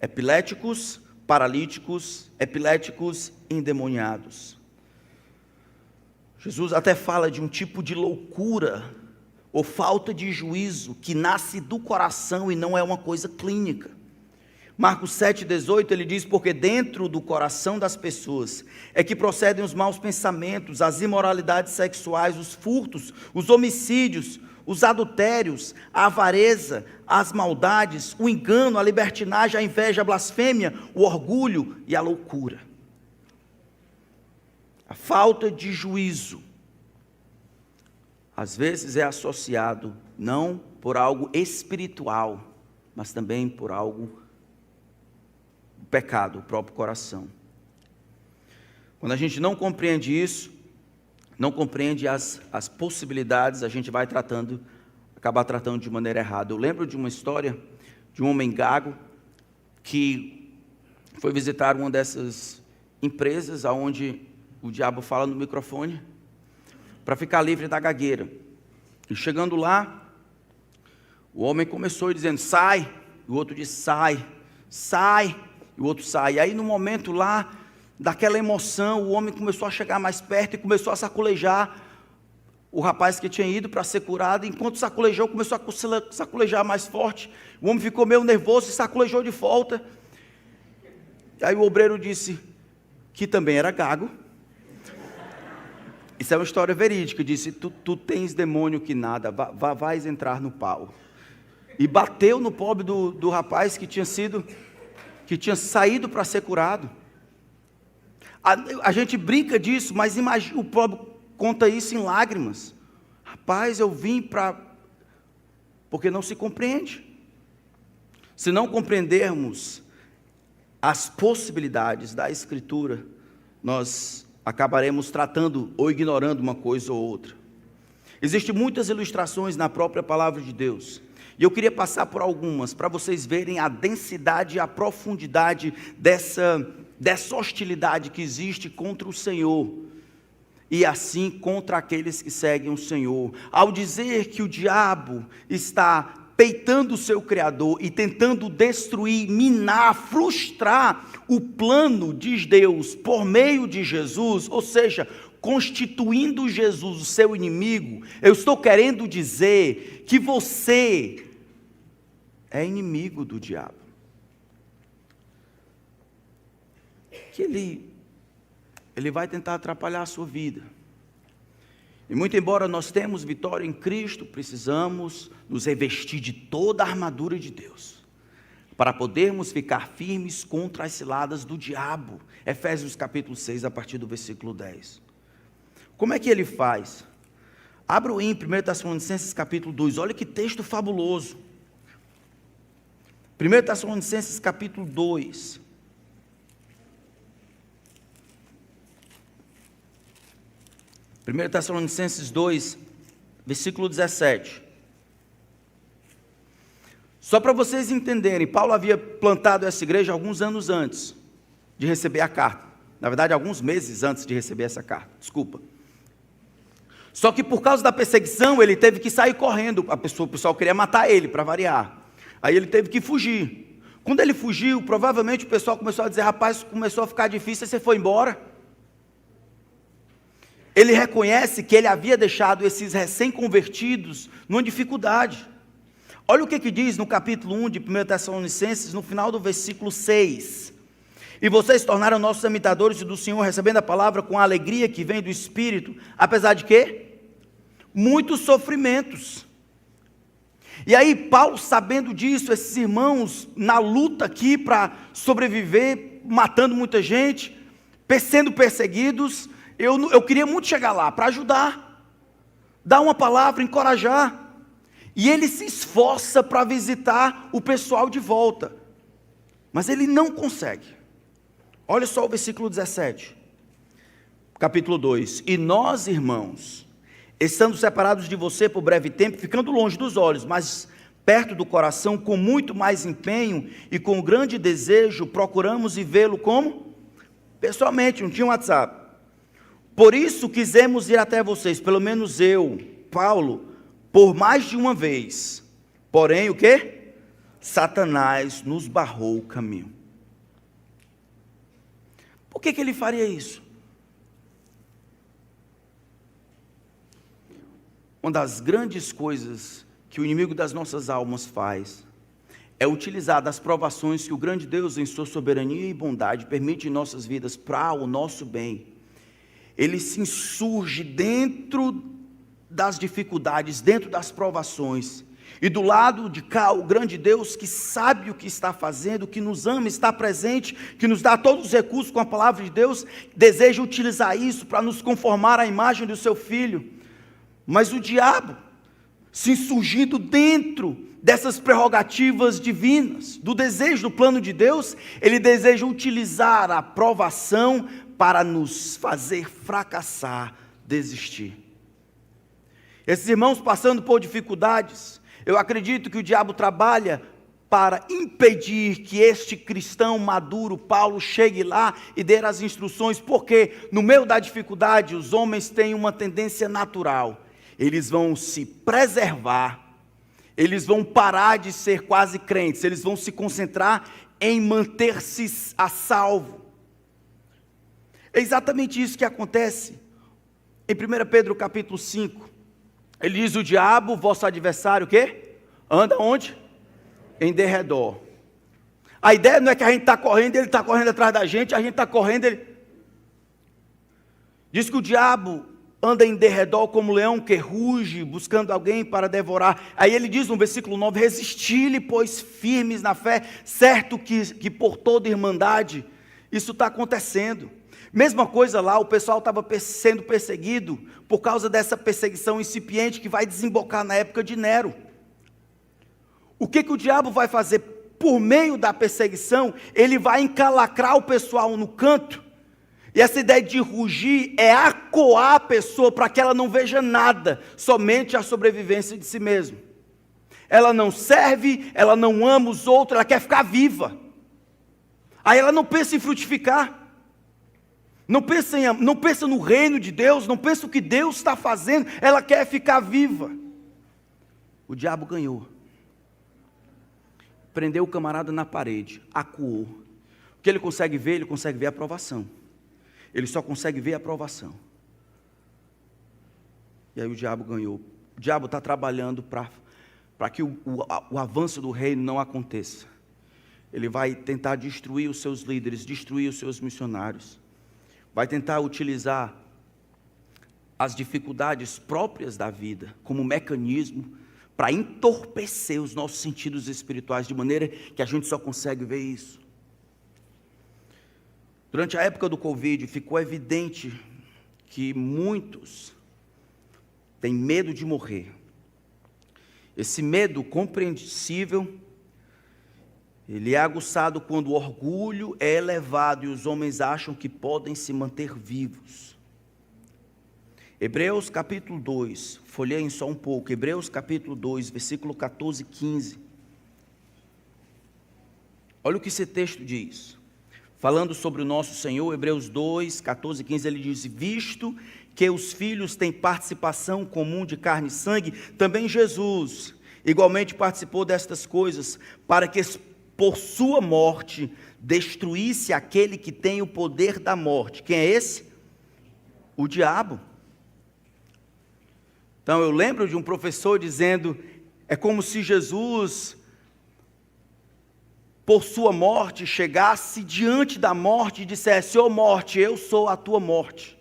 epiléticos, paralíticos, epiléticos e endemoniados. Jesus até fala de um tipo de loucura ou falta de juízo que nasce do coração e não é uma coisa clínica. Marcos 7,18, ele diz: porque dentro do coração das pessoas é que procedem os maus pensamentos, as imoralidades sexuais, os furtos, os homicídios, os adultérios, a avareza, as maldades, o engano, a libertinagem, a inveja, a blasfêmia, o orgulho e a loucura. A falta de juízo, às vezes é associado não por algo espiritual, mas também por algo pecado, o próprio coração. Quando a gente não compreende isso, não compreende as possibilidades, a gente vai acabar tratando de maneira errada. Eu lembro de uma história de um homem gago que foi visitar uma dessas empresas onde o diabo fala no microfone para ficar livre da gagueira. E chegando lá, o homem começou dizendo: sai, e o outro disse: sai, sai, e o outro sai. E aí no momento lá, daquela emoção, o homem começou a chegar mais perto e começou a saculejar o rapaz que tinha ido para ser curado. Enquanto saculejou, começou a saculejar mais forte. O homem ficou meio nervoso e saculejou de volta. E aí o obreiro disse, que também era gago, isso é uma história verídica, disse: tu tens demônio que nada, vais entrar no pau. E bateu no pobre do rapaz que tinha saído para ser curado. A gente brinca disso, mas imagina, o pobre conta isso em lágrimas. Rapaz, eu vim porque não se compreende. Se não compreendermos as possibilidades da Escritura, nós acabaremos tratando ou ignorando uma coisa ou outra. Existem muitas ilustrações na própria palavra de Deus, e eu queria passar por algumas, para vocês verem a densidade e a profundidade dessa hostilidade que existe contra o Senhor, e assim contra aqueles que seguem o Senhor. Ao dizer que o diabo está peitando o seu Criador e tentando destruir, minar, frustrar o plano de Deus por meio de Jesus, ou seja, constituindo Jesus o seu inimigo, eu estou querendo dizer que você é inimigo do diabo. Que ele vai tentar atrapalhar a sua vida. E muito embora nós temos vitória em Cristo, precisamos nos revestir de toda a armadura de Deus, para podermos ficar firmes contra as ciladas do diabo. Efésios capítulo 6, a partir do versículo 10. Como é que ele faz? Abra em 1 Tessalonicenses capítulo 2, olha que texto fabuloso. 1 Tessalonicenses capítulo 2. Tessalonicenses 2, versículo 17. Só para vocês entenderem, Paulo havia plantado essa igreja alguns anos antes de receber a carta. Na verdade, alguns meses antes de receber essa carta, desculpa. Só que por causa da perseguição, ele teve que sair correndo. O pessoal queria matar ele, para variar. Aí ele teve que fugir. Quando ele fugiu, provavelmente o pessoal começou a dizer: rapaz, começou a ficar difícil, você foi embora. Ele reconhece que ele havia deixado esses recém-convertidos numa dificuldade. Olha o que diz no capítulo 1 de 1 Tessalonicenses, no final do versículo 6. E vocês tornaram nossos imitadores do Senhor, recebendo a palavra com a alegria que vem do Espírito, apesar de quê? Muitos sofrimentos. E aí Paulo, sabendo disso, esses irmãos na luta aqui para sobreviver, matando muita gente, sendo perseguidos, eu queria muito chegar lá para ajudar, dar uma palavra, encorajar. E ele se esforça para visitar o pessoal de volta, mas ele não consegue. Olha só o versículo 17, capítulo 2. E nós, irmãos, estando separados de você por breve tempo, ficando longe dos olhos, mas perto do coração, com muito mais empenho e com grande desejo, procuramos e vê-lo como? Pessoalmente, não tinha WhatsApp. Por isso quisemos ir até vocês, pelo menos eu, Paulo, por mais de uma vez. Porém, o quê? Satanás nos barrou o caminho. Por que ele faria isso? Uma das grandes coisas que o inimigo das nossas almas faz é utilizar das provações que o grande Deus, em sua soberania e bondade, permite em nossas vidas para o nosso bem. Ele se insurge dentro das dificuldades, dentro das provações. E do lado de cá, o grande Deus que sabe o que está fazendo, que nos ama, está presente, que nos dá todos os recursos com a palavra de Deus, deseja utilizar isso para nos conformar à imagem do seu Filho. Mas o diabo, se insurgindo dentro dessas prerrogativas divinas, do desejo, do plano de Deus, ele deseja utilizar a provação para nos fazer fracassar, desistir. Esses irmãos passando por dificuldades, eu acredito que o diabo trabalha para impedir que este cristão maduro, Paulo, chegue lá e dê as instruções, porque no meio da dificuldade os homens têm uma tendência natural, eles vão se preservar, eles vão parar de ser quase crentes, eles vão se concentrar em manter-se a salvo. É exatamente isso que acontece em 1 Pedro capítulo 5. Ele diz: o diabo, vosso adversário, o quê? Anda onde? Em derredor. A ideia não é que a gente está correndo, ele está correndo atrás da gente, a gente está correndo, ele... Diz que o diabo anda em derredor como leão que ruge, buscando alguém para devorar. Aí ele diz no versículo 9, resisti-lhe, pois firmes na fé, certo que por toda irmandade, isso está acontecendo. Mesma coisa lá, o pessoal estava sendo perseguido, por causa dessa perseguição incipiente que vai desembocar na época de Nero. O que o diabo vai fazer? Por meio da perseguição, ele vai encalacrar o pessoal no canto, e essa ideia de rugir é acuar a pessoa para que ela não veja nada, somente a sobrevivência de si mesma. Ela não serve, ela não ama os outros, ela quer ficar viva. Aí ela não pensa em frutificar, não pensa no reino de Deus, não pensa o que Deus está fazendo, ela quer ficar viva. O diabo ganhou. Prendeu o camarada na parede, acuou. O que ele consegue ver? Ele consegue ver a aprovação. Ele só consegue ver a aprovação. E aí o diabo ganhou. O diabo está trabalhando para que o avanço do reino não aconteça. Ele vai tentar destruir os seus líderes, destruir os seus missionários. Vai tentar utilizar as dificuldades próprias da vida como mecanismo para entorpecer os nossos sentidos espirituais, de maneira que a gente só consegue ver isso. Durante a época do Covid, ficou evidente que muitos têm medo de morrer. Esse medo compreensível, ele é aguçado quando o orgulho é elevado e os homens acham que podem se manter vivos. Hebreus capítulo 2, folheiem só um pouco, Hebreus capítulo 2, versículo 14 e 15. Olha o que esse texto diz. Falando sobre o nosso Senhor, Hebreus 2, 14 e 15, ele diz: visto que os filhos têm participação comum de carne e sangue, também Jesus igualmente participou destas coisas, para que por sua morte destruísse aquele que tem o poder da morte. Quem é esse? O diabo. Então eu lembro de um professor dizendo, é como se Jesus, por sua morte, chegasse diante da morte e dissesse: ó morte, eu sou a tua morte.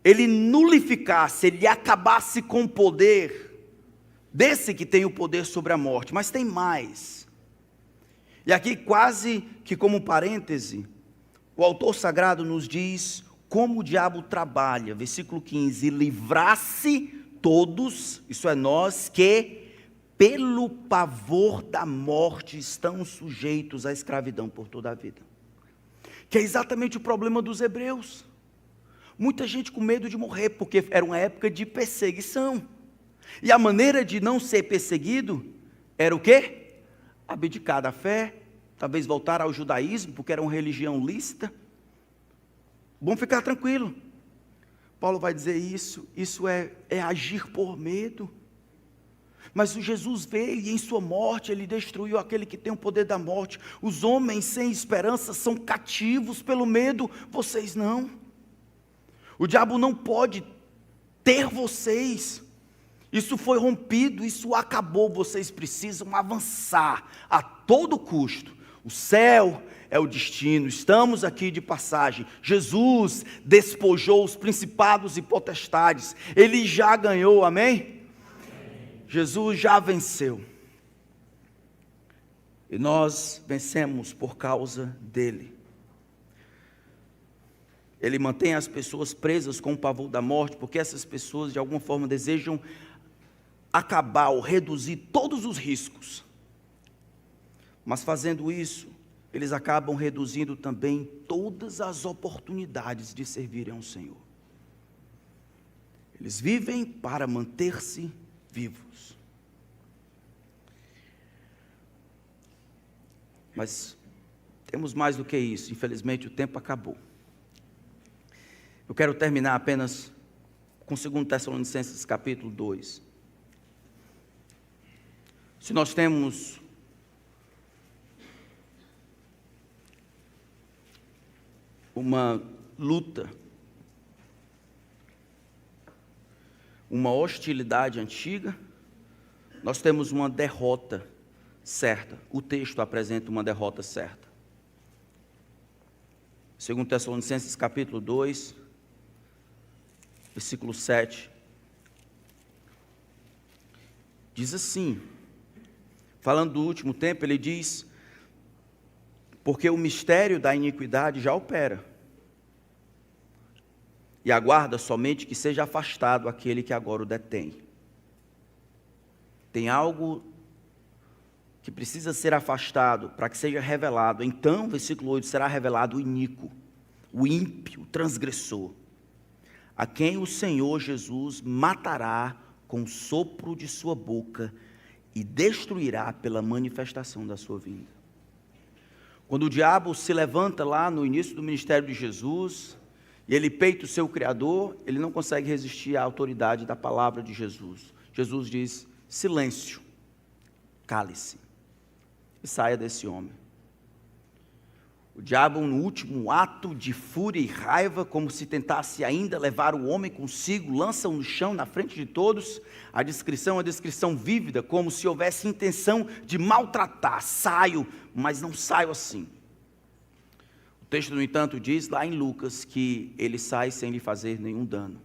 Ele nulificasse, ele acabasse com o poder desse que tem o poder sobre a morte. Mas tem mais. E aqui, quase que como parêntese, o autor sagrado nos diz como o diabo trabalha. Versículo 15: livrar-se todos, isso é nós, que pelo pavor da morte estão sujeitos à escravidão por toda a vida. Que é exatamente o problema dos hebreus. Muita gente com medo de morrer, porque era uma época de perseguição. E a maneira de não ser perseguido era o quê? Abdicar da fé, talvez voltar ao judaísmo, porque era uma religião lícita. Bom ficar tranquilo. Paulo vai dizer isso é agir por medo. Mas o Jesus veio e em sua morte ele destruiu aquele que tem o poder da morte. Os homens sem esperança são cativos pelo medo, vocês não. O diabo não pode ter vocês. Isso foi rompido, isso acabou. Vocês precisam avançar a todo custo. O céu é o destino, estamos aqui de passagem. Jesus despojou os principados e potestades. Ele já ganhou, amém? Jesus já venceu. E nós vencemos por causa dele. Ele mantém as pessoas presas com o pavor da morte, porque essas pessoas de alguma forma desejam acabar ou reduzir todos os riscos. Mas fazendo isso, eles acabam reduzindo também todas as oportunidades de servirem ao Senhor. Eles vivem para manter-se vivos. Mas temos mais do que isso, infelizmente o tempo acabou. Eu quero terminar apenas com 2 Tessalonicenses capítulo 2. Se nós temos uma luta, uma hostilidade antiga, nós temos uma derrota certa. O texto apresenta uma derrota certa. 2 Tessalonicenses capítulo 2, versículo 7, diz assim, falando do último tempo, ele diz: porque o mistério da iniquidade já opera, e aguarda somente que seja afastado aquele que agora o detém. Tem algo que precisa ser afastado para que seja revelado. Então, versículo 8, será revelado o iníquo, o ímpio, o transgressor, a quem o Senhor Jesus matará com o sopro de sua boca e destruirá pela manifestação da sua vinda. Quando o diabo se levanta lá no início do ministério de Jesus, e ele peita o seu Criador, ele não consegue resistir à autoridade da palavra de Jesus. Jesus diz: silêncio, cale-se, e saia desse homem. O diabo, no último ato de fúria e raiva, como se tentasse ainda levar o homem consigo, lança-o no chão na frente de todos. A descrição é uma descrição vívida, como se houvesse intenção de maltratar. Saio, mas não saio assim. O texto, no entanto, diz lá em Lucas que ele sai sem lhe fazer nenhum dano.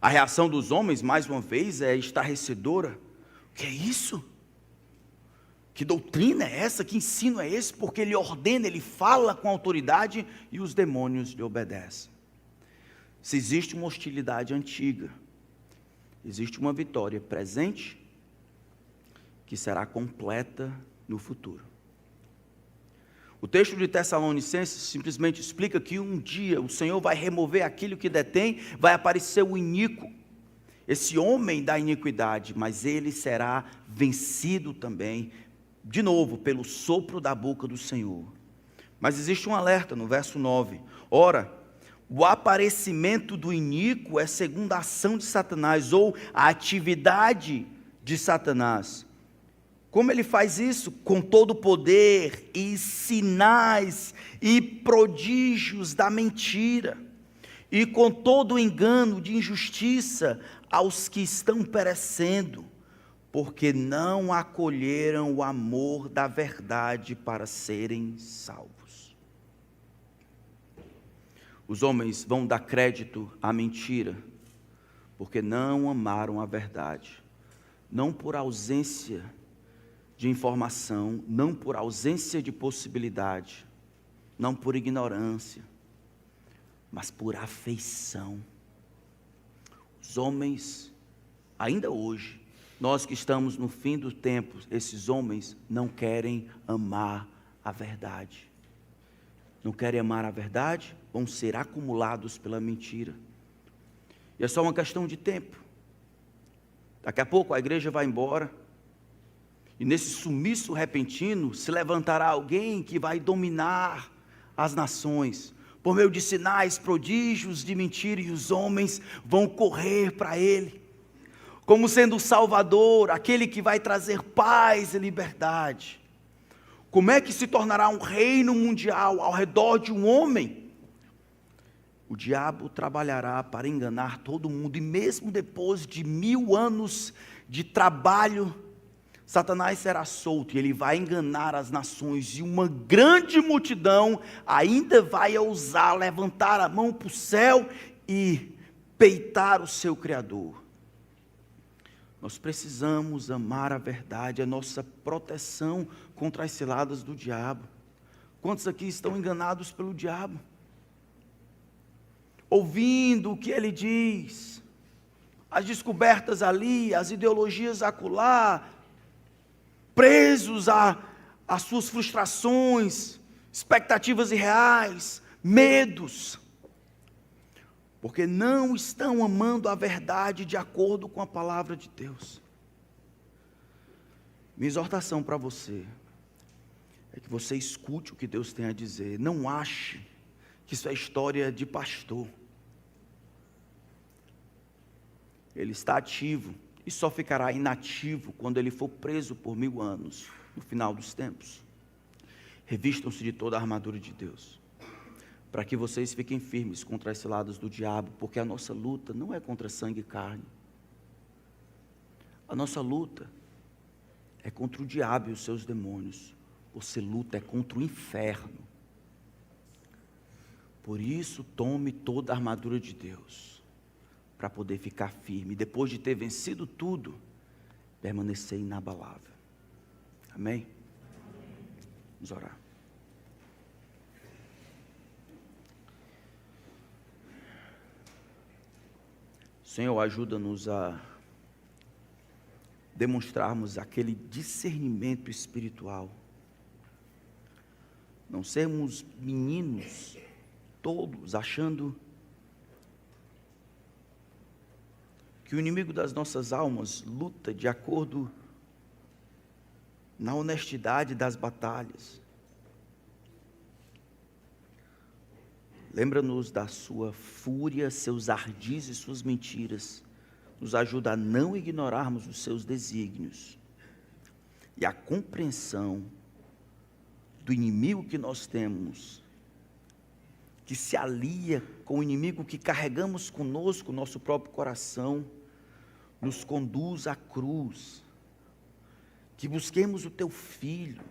A reação dos homens, mais uma vez, é estarrecedora. O que é isso? Que doutrina é essa? Que ensino é esse? Porque ele ordena, ele fala com autoridade e os demônios lhe obedecem. Se existe uma hostilidade antiga, existe uma vitória presente que será completa no futuro. O texto de Tessalonicenses simplesmente explica que um dia o Senhor vai remover aquilo que detém, vai aparecer o iníquo, esse homem da iniquidade, mas ele será vencido também, de novo, pelo sopro da boca do Senhor. Mas existe um alerta no verso 9. Ora, o aparecimento do iníquo é segundo a ação de Satanás, ou a atividade de Satanás. Como ele faz isso? Com todo o poder e sinais e prodígios da mentira, e com todo o engano de injustiça aos que estão perecendo, porque não acolheram o amor da verdade para serem salvos. Os homens vão dar crédito à mentira, porque não amaram a verdade, não por ausência de informação, não por ausência de possibilidade, não por ignorância, mas por afeição. Os homens, ainda hoje, nós que estamos no fim do tempo, esses homens não querem amar a verdade. Não querem amar a verdade, vão ser acumulados pela mentira. E é só uma questão de tempo. Daqui a pouco a igreja vai embora, e nesse sumiço repentino se levantará alguém que vai dominar as nações, por meio de sinais, prodígios de mentira, e os homens vão correr para ele. como sendo o Salvador, aquele que vai trazer paz e liberdade. Como é que se tornará um reino mundial ao redor de um homem? O diabo trabalhará para enganar todo mundo, e mesmo depois de 1000 anos de trabalho, Satanás será solto, e ele vai enganar as nações, e uma grande multidão ainda vai ousar levantar a mão para o céu e peitar o seu Criador. Nós precisamos amar a verdade, a nossa proteção contra as ciladas do diabo. Quantos aqui estão enganados pelo diabo? Ouvindo o que ele diz, as descobertas ali, as ideologias acolá, presos às suas frustrações, expectativas irreais, medos, porque não estão amando a verdade de acordo com a palavra de Deus. Minha exortação para você é que você escute o que Deus tem a dizer. Não ache que isso é história de pastor. Ele está ativo e só ficará inativo quando ele for preso por 1000 anos, no final dos tempos. Revistam-se de toda a armadura de Deus, para que vocês fiquem firmes contra as ciladas do diabo, porque a nossa luta não é contra sangue e carne. A nossa luta é contra o diabo e os seus demônios. Você luta é contra o inferno. Por isso, tome toda a armadura de Deus, para poder ficar firme, depois de ter vencido tudo, permanecer inabalável. Amém? Vamos orar. Senhor, ajuda-nos a demonstrarmos aquele discernimento espiritual. Não sermos meninos todos achando que o inimigo das nossas almas luta de acordo na honestidade das batalhas. Lembra-nos da sua fúria, seus ardis e suas mentiras. Nos ajuda a não ignorarmos os seus desígnios. E a compreensão do inimigo que nós temos, que se alia com o inimigo que carregamos conosco, nosso próprio coração, nos conduz à cruz. Que busquemos o Teu Filho,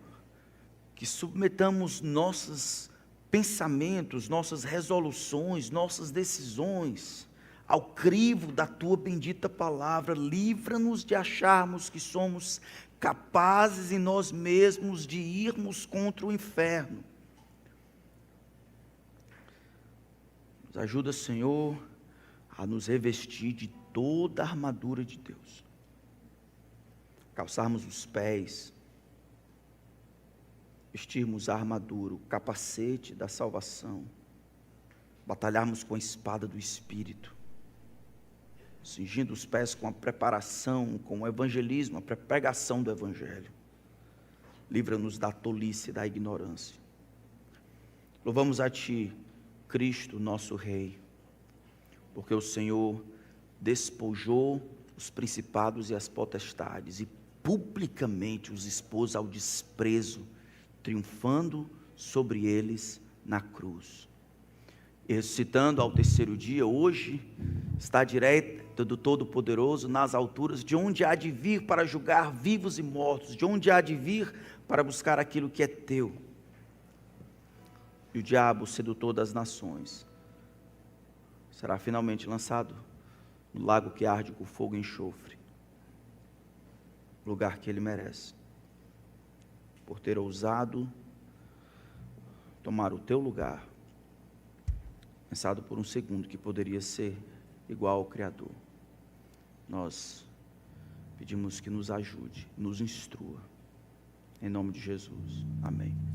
que submetamos nossos pensamentos, nossas resoluções, nossas decisões ao crivo da Tua bendita palavra. Livra-nos de acharmos que somos capazes em nós mesmos de irmos contra o inferno. Nos ajuda, Senhor, a nos revestir de toda a armadura de Deus. Calçarmos os pés, vestirmos a armadura, o capacete da salvação, batalharmos com a espada do Espírito, cingindo os pés com a preparação, com o evangelismo, a pregação do Evangelho. Livra-nos da tolice e da ignorância. Louvamos a Ti, Cristo, nosso Rei, porque o Senhor despojou os principados e as potestades e publicamente os expôs ao desprezo, triunfando sobre eles na cruz. E ressuscitando ao terceiro dia, hoje está à direita do Todo-Poderoso nas alturas, de onde há de vir para julgar vivos e mortos, de onde há de vir para buscar aquilo que é teu. E o diabo, sedutor das nações, será finalmente lançado no lago que arde com fogo e enxofre, lugar que ele merece, por ter ousado tomar o teu lugar, pensado por um segundo que poderia ser igual ao Criador. Nós pedimos que nos ajude, nos instrua, em nome de Jesus. Amém.